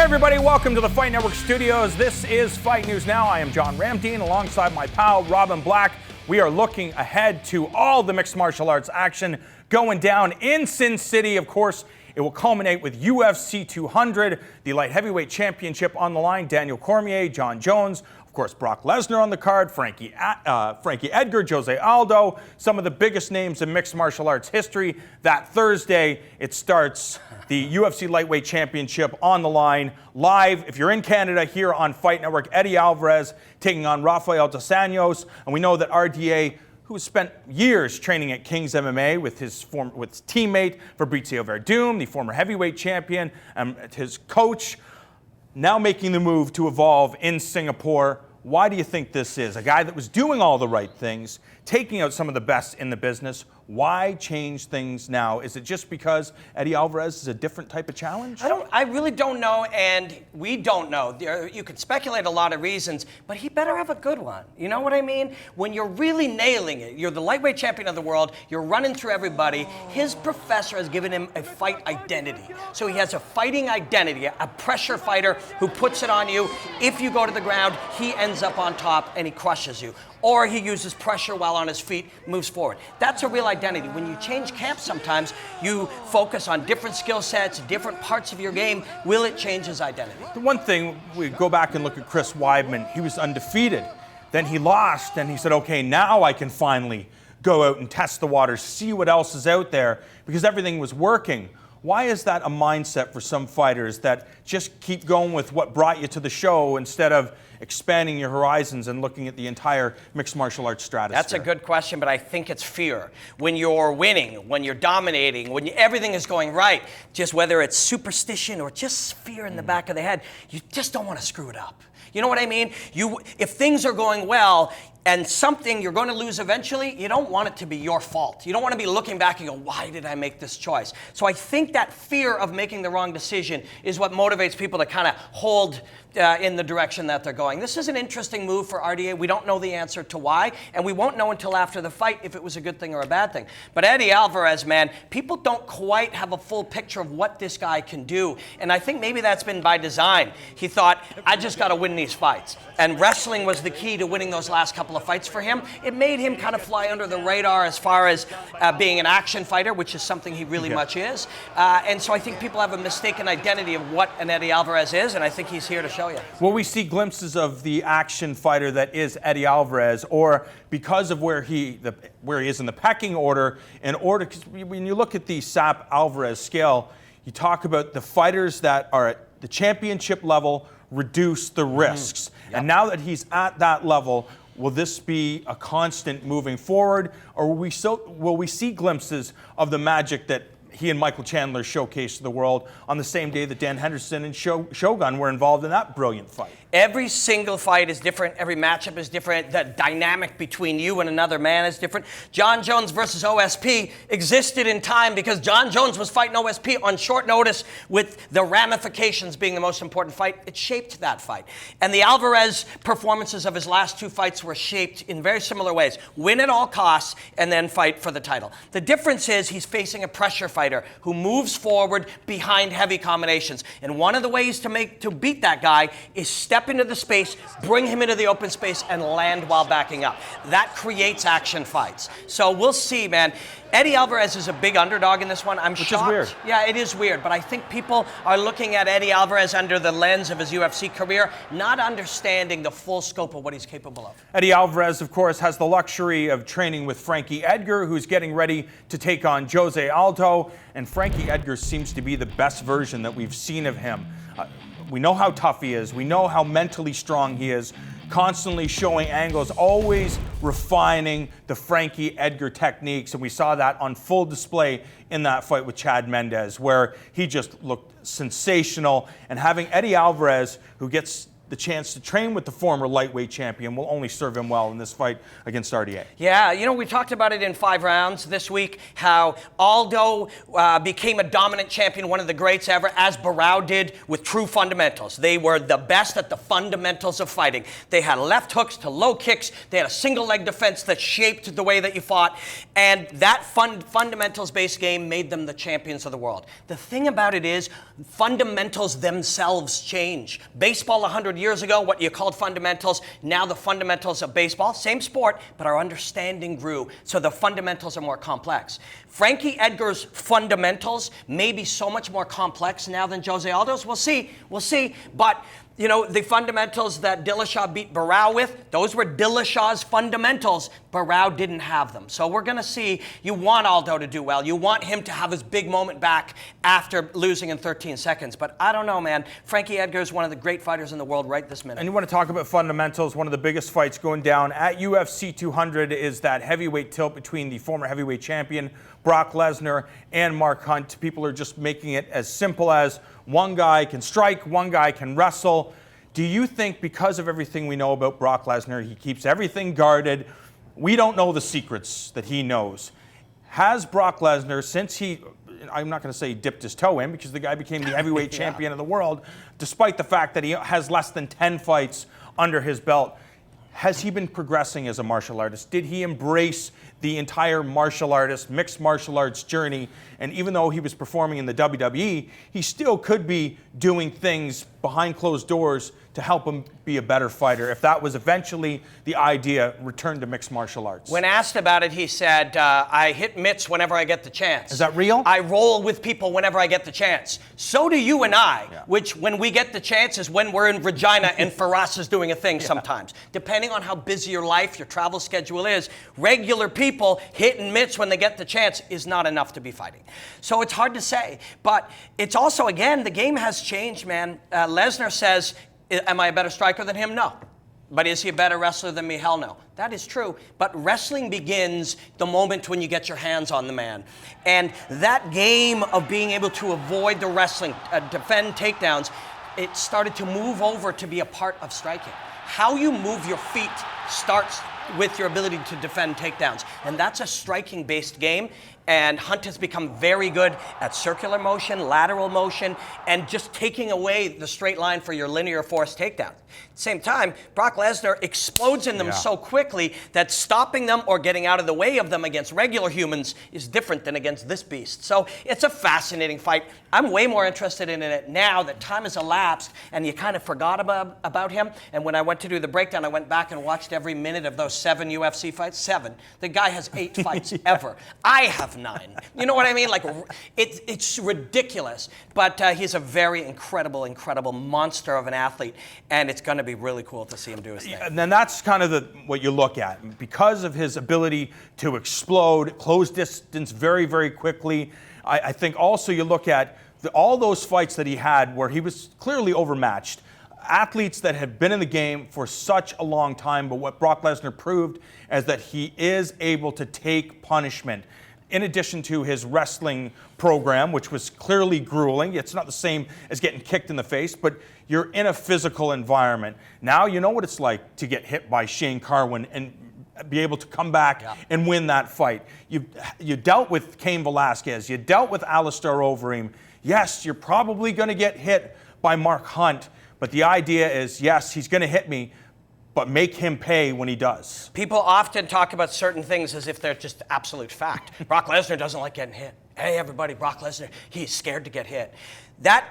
everybody, welcome to the Fight Network studios. This is Fight News Now. I am John Ramdeen alongside my pal Robin Black. We are looking ahead to all the mixed martial arts action going down in Sin City. Of course, it will culminate with UFC 200, the light heavyweight championship on the line. Daniel Cormier, Jon Jones, of course, Brock Lesnar on the card, Frankie Edgar, Jose Aldo, some of the biggest names in mixed martial arts history. That Thursday, it starts the UFC Lightweight Championship on the line, live, if you're in Canada, here on Fight Network. Eddie Alvarez taking on Rafael dos Anjos. And we know that RDA, who spent years training at King's MMA with his teammate Fabrizio Verdum, the former heavyweight champion, and his coach, now making the move to evolve in Singapore. Why do you think this is? A guy that was doing all the right things, taking out some of the best in the business. Why change things now? Is it just because Eddie Alvarez is a different type of challenge? I really don't know, and we don't know. You could speculate a lot of reasons, but he better have a good one. You know what I mean? When you're really nailing it, you're the lightweight champion of the world, you're running through everybody. His professor has given him a fight identity. So he has a fighting identity, a pressure fighter who puts it on you. If you go to the ground, he ends up on top and he crushes you. Or he uses pressure while on his feet, moves forward. That's a real identity. When you change camps sometimes, you focus on different skill sets, different parts of your game. Will it change his identity? The one thing, we go back and look at Chris Weidman, he was undefeated. Then he lost, and he said, okay, now I can finally go out and test the waters, see what else is out there, because everything was working. Why is that a mindset for some fighters that just keep going with what brought you to the show instead of expanding your horizons and looking at the entire mixed martial arts stratosphere? That's a good question, but I think it's fear. When you're winning, when you're dominating, when everything is going right, just whether it's superstition or just fear in the back of the head, you just don't want to screw it up. You know what I mean? If things are going well and something you're going to lose eventually, you don't want it to be your fault. You don't want to be looking back and go, why did I make this choice? So I think that fear of making the wrong decision is what motivates people to kind of hold in the direction that they're going. This is an interesting move for RDA. We don't know the answer to why, and we won't know until after the fight if it was a good thing or a bad thing. But Eddie Alvarez, man, people don't quite have a full picture of what this guy can do, and I think maybe that's been by design. He thought, I just got to win these fights, and wrestling was the key to winning those last couple of fights for him. It made him kind of fly under the radar as far as being an action fighter, which is something he really much is, and so I think people have a mistaken identity of what an Eddie Alvarez is, and I think he's here to show you. Will we see glimpses of the action fighter that is Eddie Alvarez, or because of where he is in the pecking order, because when you look at the SAP Alvarez scale, you talk about the fighters that are at the championship level reduce the risks. Yep. And now that he's at that level, will this be a constant moving forward, or will we see glimpses of the magic that he and Michael Chandler showcased to the world on the same day that Dan Henderson and Shogun were involved in that brilliant fight? Every single fight is different. Every matchup is different. The dynamic between you and another man is different. Jon Jones versus OSP existed in time because Jon Jones was fighting OSP on short notice with the ramifications being the most important fight. It shaped that fight. And the Alvarez performances of his last two fights were shaped in very similar ways. Win at all costs and then fight for the title. The difference is he's facing a pressure fighter who moves forward behind heavy combinations. And one of the ways to beat that guy is step into the space, bring him into the open space, and land while backing up. That creates action fights. So we'll see, man. Eddie Alvarez is a big underdog in this one. I'm shocked. Which is weird. Yeah, it is weird, but I think people are looking at Eddie Alvarez under the lens of his UFC career, not understanding the full scope of what he's capable of. Eddie Alvarez, of course, has the luxury of training with Frankie Edgar, who's getting ready to take on Jose Aldo, and Frankie Edgar seems to be the best version that we've seen of him. We know how tough he is. We know how mentally strong he is, constantly showing angles, always refining the Frankie Edgar techniques. And we saw that on full display in that fight with Chad Mendes, where he just looked sensational. And having Eddie Alvarez, who gets the chance to train with the former lightweight champion will only serve him well in this fight against RDA. Yeah, you know, we talked about it in 5 rounds this week, how Aldo became a dominant champion, one of the greats ever, as Barao did with true fundamentals. They were the best at the fundamentals of fighting. They had left hooks to low kicks. They had a single leg defense that shaped the way that you fought. And that fundamentals-based game made them the champions of the world. The thing about it is, fundamentals themselves change. Baseball 100 years ago, what you called fundamentals, now the fundamentals of baseball, same sport, but our understanding grew, so the fundamentals are more complex. Frankie Edgar's fundamentals may be so much more complex now than Jose Aldo's. We'll see, but you know, the fundamentals that Dillashaw beat Barao with, those were Dillashaw's fundamentals. Barao didn't have them. So we're going to see, you want Aldo to do well. You want him to have his big moment back after losing in 13 seconds. But I don't know, man. Frankie Edgar is one of the great fighters in the world right this minute. And you want to talk about fundamentals, one of the biggest fights going down at UFC 200 is that heavyweight tilt between the former heavyweight champion, Brock Lesnar, and Mark Hunt. People are just making it as simple as one guy can strike, one guy can wrestle. Do you think because of everything we know about Brock Lesnar, he keeps everything guarded, we don't know the secrets that he knows? Has Brock Lesnar, since I'm not going to say he dipped his toe in because the guy became the heavyweight champion of the world, despite the fact that he has less than 10 fights under his belt, has he been progressing as a martial artist? Did he embrace the entire martial artist, mixed martial arts journey? And even though he was performing in the WWE, he still could be doing things behind closed doors to help him be a better fighter. If that was eventually the idea, return to mixed martial arts. When asked about it, he said, I hit mitts whenever I get the chance. Is that real? I roll with people whenever I get the chance. So do you and I, which when we get the chance is when we're in Regina and Faraz is doing a thing sometimes. Depending on how busy your life, your travel schedule is, regular people hitting mitts when they get the chance is not enough to be fighting. So it's hard to say. But it's also, again, the game has changed, man. Lesnar says, am I a better striker than him? No. But is he a better wrestler than me? Hell no. That is true. But wrestling begins the moment when you get your hands on the man. And that game of being able to avoid the wrestling, defend takedowns, it started to move over to be a part of striking. How you move your feet starts with your ability to defend takedowns. And that's a striking-based game. And Hunt has become very good at circular motion, lateral motion, and just taking away the straight line for your linear force takedown. At the same time, Brock Lesnar explodes in them so quickly that stopping them or getting out of the way of them against regular humans is different than against this beast. So it's a fascinating fight. I'm way more interested in it now that time has elapsed and you kind of forgot about him. And when I went to do the breakdown, I went back and watched every minute of those 7 UFC fights. 7. The guy has 8 fights ever. I have 9. You know what I mean? Like, it's ridiculous. But he's a very incredible monster of an athlete. And it's going to be really cool to see him do his thing. And then that's kind of what you look at. Because of his ability to explode, close distance very, very quickly, I think also you look at all those fights that he had where he was clearly overmatched. Athletes that have been in the game for such a long time, but what Brock Lesnar proved is that he is able to take punishment. In addition to his wrestling program, which was clearly grueling. It's not the same as getting kicked in the face, but you're in a physical environment. Now you know what it's like to get hit by Shane Carwin and be able to come back and win that fight. You dealt with Cain Velasquez. You dealt with Alistair Overeem. Yes, you're probably going to get hit by Mark Hunt, but the idea is, yes, he's going to hit me, but make him pay when he does. People often talk about certain things as if they're just absolute fact. Brock Lesnar doesn't like getting hit. Hey, everybody, Brock Lesnar, he's scared to get hit.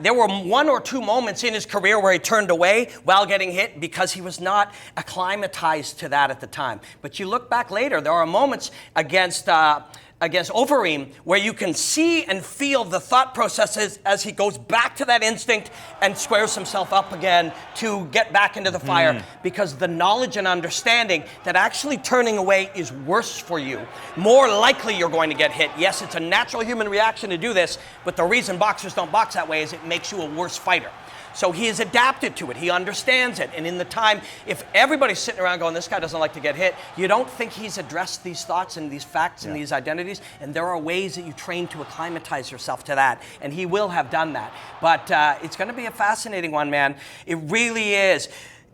There were 1 or 2 moments in his career where he turned away while getting hit because he was not acclimatized to that at the time. But you look back later, there are moments against Overeem where you can see and feel the thought processes as he goes back to that instinct and squares himself up again to get back into the fire, because the knowledge and understanding that actually turning away is worse for you. More likely you're going to get hit. Yes, it's a natural human reaction to do this, but the reason boxers don't box that way is it makes you a worse fighter. So he has adapted to it. He understands it. And in the time, if everybody's sitting around going, this guy doesn't like to get hit, you don't think he's addressed these thoughts and these facts and these identities. And there are ways that you train to acclimatize yourself to that. And he will have done that. But it's going to be a fascinating one, man. It really is.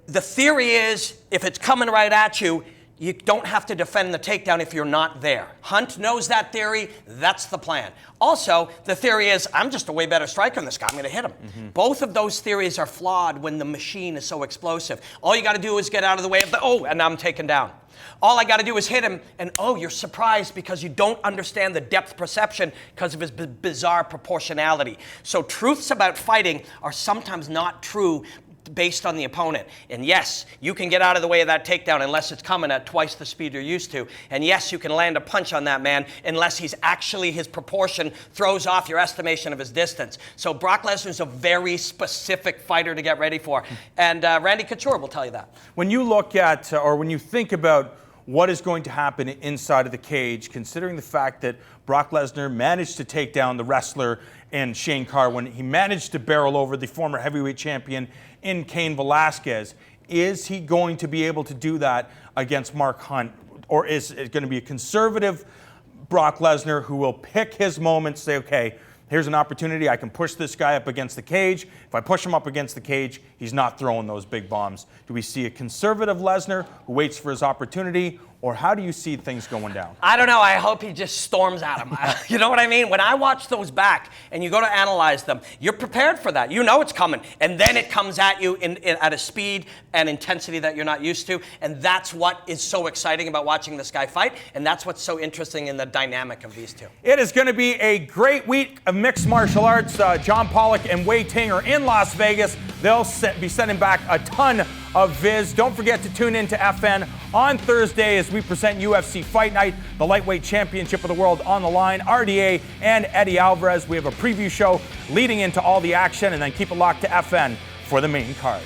The theory is, if it's coming right at you, you don't have to defend the takedown if you're not there. Hunt knows that theory. That's the plan. Also, the theory is, I'm just a way better striker than this guy. I'm going to hit him. Both of those theories are flawed when the machine is so explosive. All you got to do is get out of the way of the, and I'm taken down. All I got to do is hit him, and you're surprised because you don't understand the depth perception because of his bizarre proportionality. So truths about fighting are sometimes not true based on the opponent. And yes, you can get out of the way of that takedown unless it's coming at twice the speed you're used to. And yes, you can land a punch on that man unless his proportion throws off your estimation of his distance. So Brock Lesnar's a very specific fighter to get ready for. And Randy Couture will tell you that. When you look at, or when you think about what is going to happen inside of the cage, considering the fact that Brock Lesnar managed to take down the wrestler in Shane Carwin, he managed to barrel over the former heavyweight champion in Cain Velasquez, is he going to be able to do that against Mark Hunt? Or is it going to be a conservative Brock Lesnar who will pick his moments, say, okay, here's an opportunity, I can push this guy up against the cage. If I push him up against the cage, he's not throwing those big bombs. Do we see a conservative Lesnar who waits for his opportunity, or how do you see things going down? I don't know. I hope he just storms at him. You know what I mean? When I watch those back and you go to analyze them, you're prepared for that. You know it's coming. And then it comes at you at a speed and intensity that you're not used to. And that's what is so exciting about watching this guy fight. And that's what's so interesting in the dynamic of these two. It is going to be a great week of mixed martial arts. John Pollock and Wei Ting are in Las Vegas. They'll be sending back a ton of viz. Don't forget to tune in to FN on Thursday as we present UFC Fight Night, the lightweight championship of the world on the line. RDA and Eddie Alvarez. We have a preview show leading into all the action, and then keep it locked to FN for the main card.